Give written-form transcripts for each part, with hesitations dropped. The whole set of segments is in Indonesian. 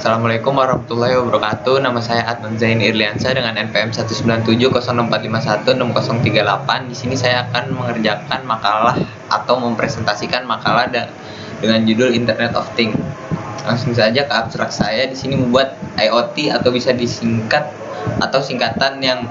Assalamualaikum warahmatullahi wabarakatuh. Nama saya Adnan Zain Irliansyah dengan NPM 19704516038. Di sini saya akan mengerjakan makalah atau mempresentasikan makalah dengan judul Internet of Things. Langsung saja ke abstrak saya. Di sini membuat IoT atau bisa disingkat atau singkatan yang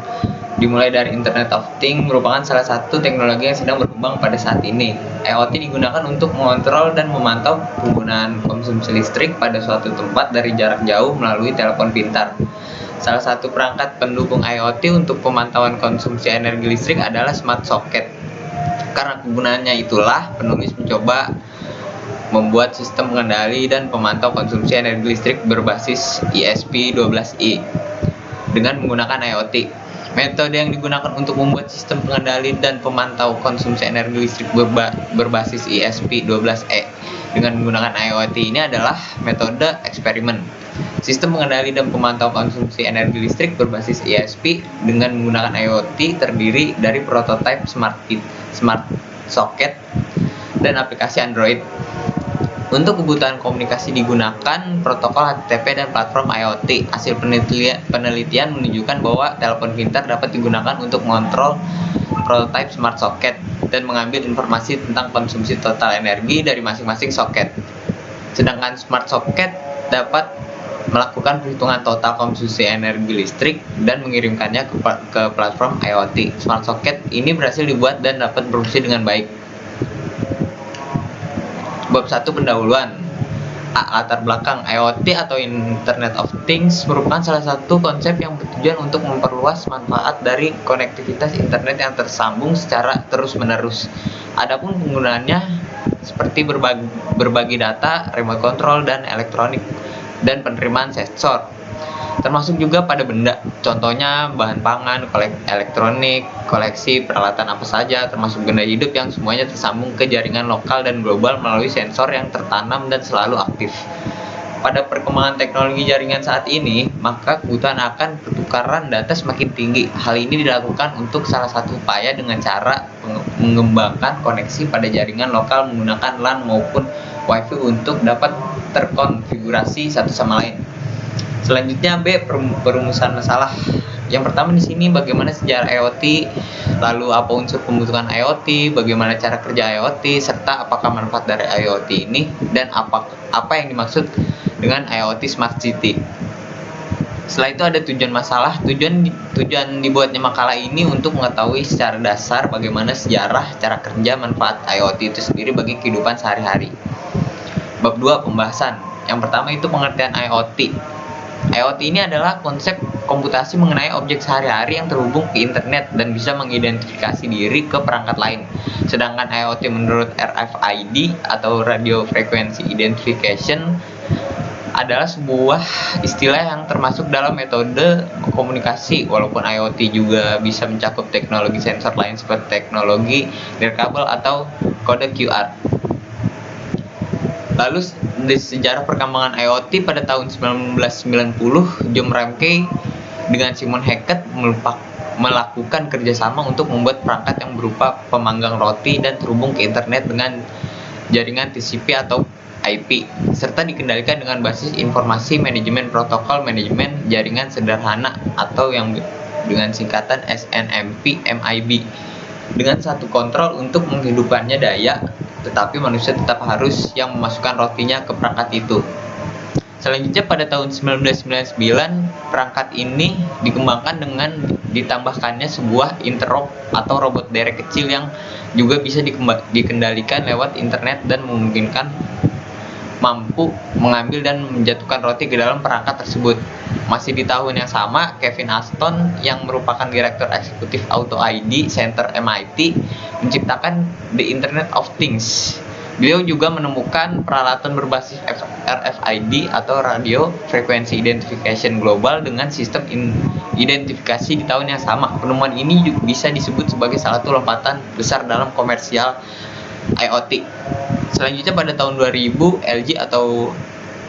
dimulai dari Internet of Things merupakan salah satu teknologi yang sedang berkembang pada saat ini. IoT digunakan untuk mengontrol dan memantau penggunaan konsumsi listrik pada suatu tempat dari jarak jauh melalui telepon pintar. Salah satu perangkat pendukung IoT untuk pemantauan konsumsi energi listrik adalah smart socket. Karena kegunaannya itulah penulis mencoba membuat sistem pengendali dan pemantau konsumsi energi listrik berbasis ESP12i dengan menggunakan IoT. Metode yang digunakan untuk membuat sistem pengendali dan pemantau konsumsi energi listrik berbasis ESP12e dengan menggunakan IoT ini adalah metode eksperimen. Sistem pengendali dan pemantau konsumsi energi listrik berbasis ESP dengan menggunakan IoT terdiri dari prototipe smart socket dan aplikasi Android. Untuk kebutuhan komunikasi digunakan protokol HTTP dan platform IoT. Hasil penelitian menunjukkan bahwa telepon pintar dapat digunakan untuk mengontrol prototipe smart socket dan mengambil informasi tentang konsumsi total energi dari masing-masing socket. Sedangkan smart socket dapat melakukan perhitungan total konsumsi energi listrik dan mengirimkannya ke platform IoT. Smart socket ini berhasil dibuat dan dapat berfungsi dengan baik. Bab 1 pendahuluan. Latar belakang. IoT atau Internet of Things merupakan salah satu konsep yang bertujuan untuk memperluas manfaat dari konektivitas internet yang tersambung secara terus-menerus. Adapun penggunaannya seperti berbagi data, remote control dan elektronik dan penerimaan sensor, termasuk juga pada benda, contohnya bahan pangan, elektronik, koleksi, peralatan apa saja, termasuk benda hidup yang semuanya tersambung ke jaringan lokal dan global melalui sensor yang tertanam dan selalu aktif. Pada perkembangan teknologi jaringan saat ini, maka kebutuhan akan pertukaran data semakin tinggi. Hal ini dilakukan untuk salah satu upaya dengan cara mengembangkan koneksi pada jaringan lokal menggunakan LAN maupun WiFi untuk dapat terkonfigurasi satu sama lain. Selanjutnya B, perumusan masalah. Yang pertama di sini bagaimana sejarah IoT, lalu apa unsur pembentukan IoT, bagaimana cara kerja IoT, serta apakah manfaat dari IoT ini dan apa yang dimaksud dengan IoT Smart City. Setelah itu ada tujuan masalah. Tujuan dibuatnya makalah ini untuk mengetahui secara dasar bagaimana sejarah, cara kerja, manfaat IoT itu sendiri bagi kehidupan sehari-hari. Bab 2 pembahasan. Yang pertama itu pengertian IoT. IoT ini adalah konsep komputasi mengenai objek sehari-hari yang terhubung ke internet dan bisa mengidentifikasi diri ke perangkat lain. Sedangkan IoT menurut RFID atau Radio Frequency Identification adalah sebuah istilah yang termasuk dalam metode komunikasi, walaupun IoT juga bisa mencakup teknologi sensor lain seperti teknologi nirkabel atau kode QR. Lalu di sejarah perkembangan IoT pada tahun 1990, John Ramsey dengan Simon Hackett melakukan kerjasama untuk membuat perangkat yang berupa pemanggang roti dan terhubung ke internet dengan jaringan TCP atau IP, serta dikendalikan dengan basis informasi manajemen protokol manajemen jaringan sederhana atau yang dengan singkatan SNMP MIB, dengan satu kontrol untuk menghidupkannya daya, tetapi manusia tetap harus yang memasukkan rotinya ke perangkat itu. Selanjutnya pada tahun 1999, perangkat ini dikembangkan dengan ditambahkannya sebuah interop atau robot derek kecil yang juga bisa dikendalikan lewat internet dan memungkinkan mampu mengambil dan menjatuhkan roti ke dalam perangkat tersebut. Masih di tahun yang sama, Kevin Ashton yang merupakan Direktur Eksekutif Auto ID Center MIT menciptakan The Internet of Things. Beliau juga menemukan peralatan berbasis RFID atau Radio Frequency Identification Global dengan sistem identifikasi di tahun yang sama. Penemuan ini juga bisa disebut sebagai salah satu lompatan besar dalam komersial IoT. Selanjutnya pada tahun 2000, LG atau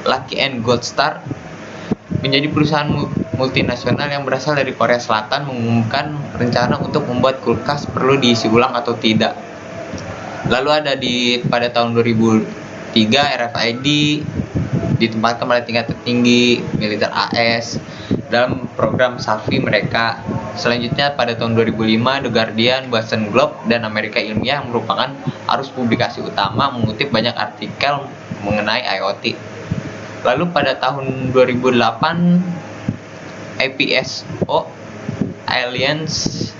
Lucky and Gold Star menjadi perusahaan multinasional yang berasal dari Korea Selatan mengumumkan rencana untuk membuat kulkas perlu diisi ulang atau tidak. Lalu ada pada tahun 2003 RFID ditempatkan pada tingkat tertinggi militer AS dalam program SAFI mereka. Selanjutnya pada tahun 2005, The Guardian, Boston Globe, dan Amerika Ilmiah yang merupakan arus publikasi utama mengutip banyak artikel mengenai IoT. Lalu pada tahun 2008, APSO Alliance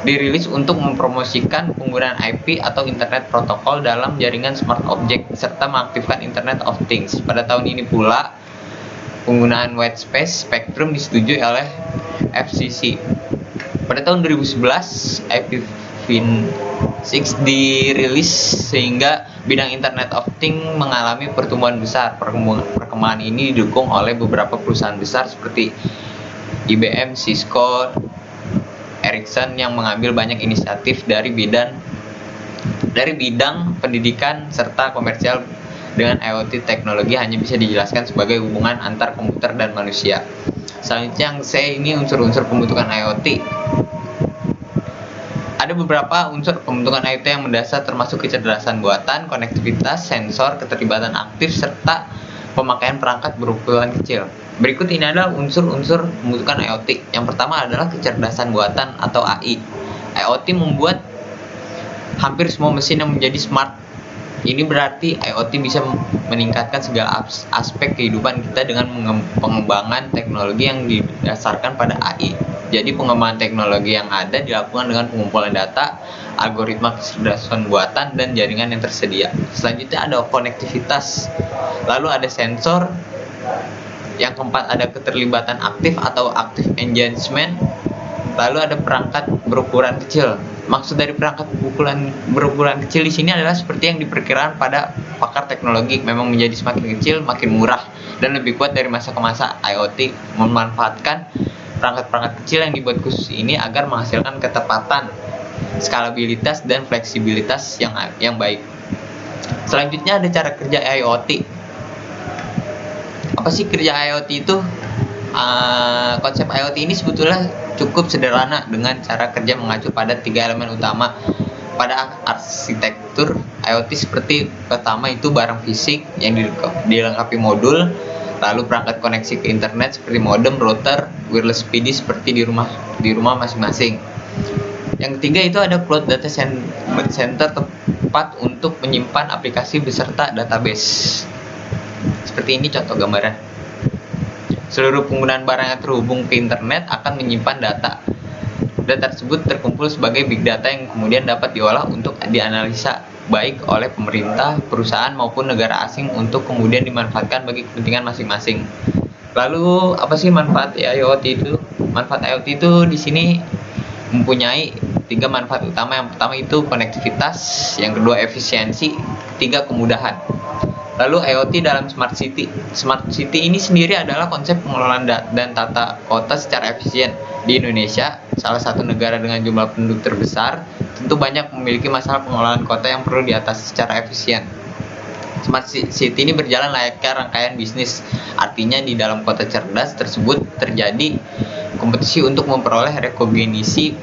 dirilis untuk mempromosikan penggunaan IP atau Internet Protocol dalam jaringan smart object serta mengaktifkan Internet of Things. Pada tahun ini pula, penggunaan white space spectrum disetujui oleh FCC. Pada tahun 2011, IPv6 dirilis sehingga bidang Internet of Things mengalami pertumbuhan besar. Perkembangan ini didukung oleh beberapa perusahaan besar seperti IBM, Cisco, Ericsson yang mengambil banyak inisiatif dari bidang pendidikan serta komersial. Dengan IoT, teknologi hanya bisa dijelaskan sebagai hubungan antar komputer dan manusia. Selanjutnya yang C ini unsur-unsur pembentukan IoT. Ada beberapa unsur pembentukan IoT yang mendasar termasuk kecerdasan buatan, konektivitas, sensor, keterlibatan aktif, serta pemakaian perangkat berukuran kecil. Berikut ini adalah unsur-unsur pembentukan IoT. Yang pertama adalah kecerdasan buatan atau AI. IoT membuat hampir semua mesin yang menjadi smart. Ini berarti IoT bisa meningkatkan segala aspek kehidupan kita dengan pengembangan teknologi yang didasarkan pada AI. Jadi pengembangan teknologi yang ada dilakukan dengan pengumpulan data, algoritma kecerdasan buatan, dan jaringan yang tersedia. Selanjutnya ada konektivitas. Lalu ada sensor. Yang keempat ada keterlibatan aktif atau active engagement. Lalu ada perangkat berukuran kecil. Maksud dari perangkat berukuran kecil di sini adalah seperti yang diperkirakan pada pakar teknologi, memang menjadi semakin kecil makin murah dan lebih kuat dari masa ke masa. IoT memanfaatkan perangkat-perangkat kecil yang dibuat khusus ini agar menghasilkan ketepatan, skalabilitas, dan fleksibilitas yang baik. Selanjutnya ada cara kerja IoT. Apa sih kerja IoT itu? Konsep IoT ini sebetulnya cukup sederhana dengan cara kerja mengacu pada 3 elemen utama pada arsitektur IoT. Seperti pertama itu barang fisik yang dilengkapi modul, lalu perangkat koneksi ke internet seperti modem, router, wireless PD seperti di rumah masing-masing. Yang ketiga itu ada cloud data center, tempat untuk menyimpan aplikasi beserta database. Seperti ini contoh gambaran. Seluruh penggunaan barang yang terhubung ke internet akan menyimpan data. Data tersebut terkumpul sebagai big data yang kemudian dapat diolah untuk dianalisa baik oleh pemerintah, perusahaan maupun negara asing untuk kemudian dimanfaatkan bagi kepentingan masing-masing. Lalu apa sih manfaat IoT itu? Manfaat IoT itu di sini mempunyai 3 manfaat utama. Yang pertama itu konektivitas, yang kedua efisiensi, ketiga kemudahan. Lalu IoT dalam Smart City. Smart City ini sendiri adalah konsep pengelolaan dan tata kota secara efisien. Di Indonesia, salah satu negara dengan jumlah penduduk terbesar, tentu banyak memiliki masalah pengelolaan kota yang perlu diatasi secara efisien. Smart City ini berjalan layaknya rangkaian bisnis. Artinya di dalam kota cerdas tersebut terjadi kompetisi untuk memperoleh rekognisi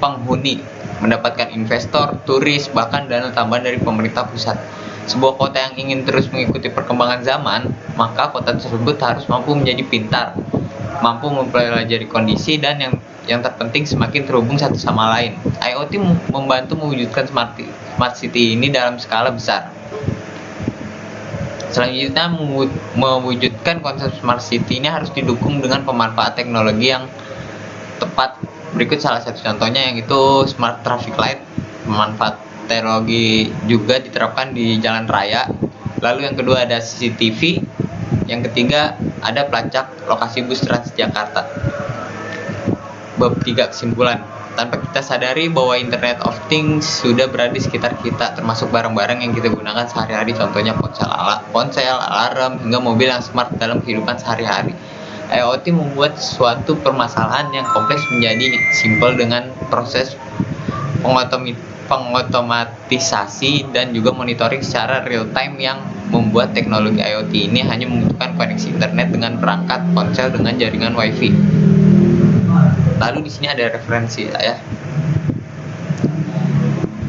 penghuni, mendapatkan investor, turis, bahkan dana tambahan dari pemerintah pusat. Sebuah kota yang ingin terus mengikuti perkembangan zaman, maka kota tersebut harus mampu menjadi pintar, mampu mempelajari kondisi, dan yang terpenting semakin terhubung satu sama lain. IoT membantu mewujudkan smart city ini dalam skala besar. Selanjutnya, mewujudkan konsep smart city ini harus didukung dengan pemanfaatan teknologi yang tepat. Berikut salah satu contohnya, yang itu smart traffic light. Pemanfaat teknologi juga diterapkan di jalan raya. Lalu yang kedua ada CCTV. Yang ketiga ada pelacak lokasi bus Transjakarta. Bab 3 kesimpulan. Tanpa kita sadari bahwa Internet of Things sudah berada di sekitar kita, termasuk barang-barang yang kita gunakan sehari-hari, contohnya ponsel, alarm, hingga mobil yang smart dalam kehidupan sehari-hari. IoT membuat suatu permasalahan yang kompleks menjadi simpel dengan proses pengotomatisasi dan juga monitoring secara real time yang membuat teknologi IoT ini hanya membutuhkan koneksi internet dengan perangkat ponsel dengan jaringan WiFi. Lalu di sini ada referensi saya.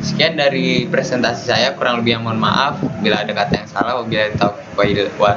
Sekian dari presentasi saya, kurang lebih yang mohon maaf bila ada kata yang salah. Wabillahi taufiq wal hidayah.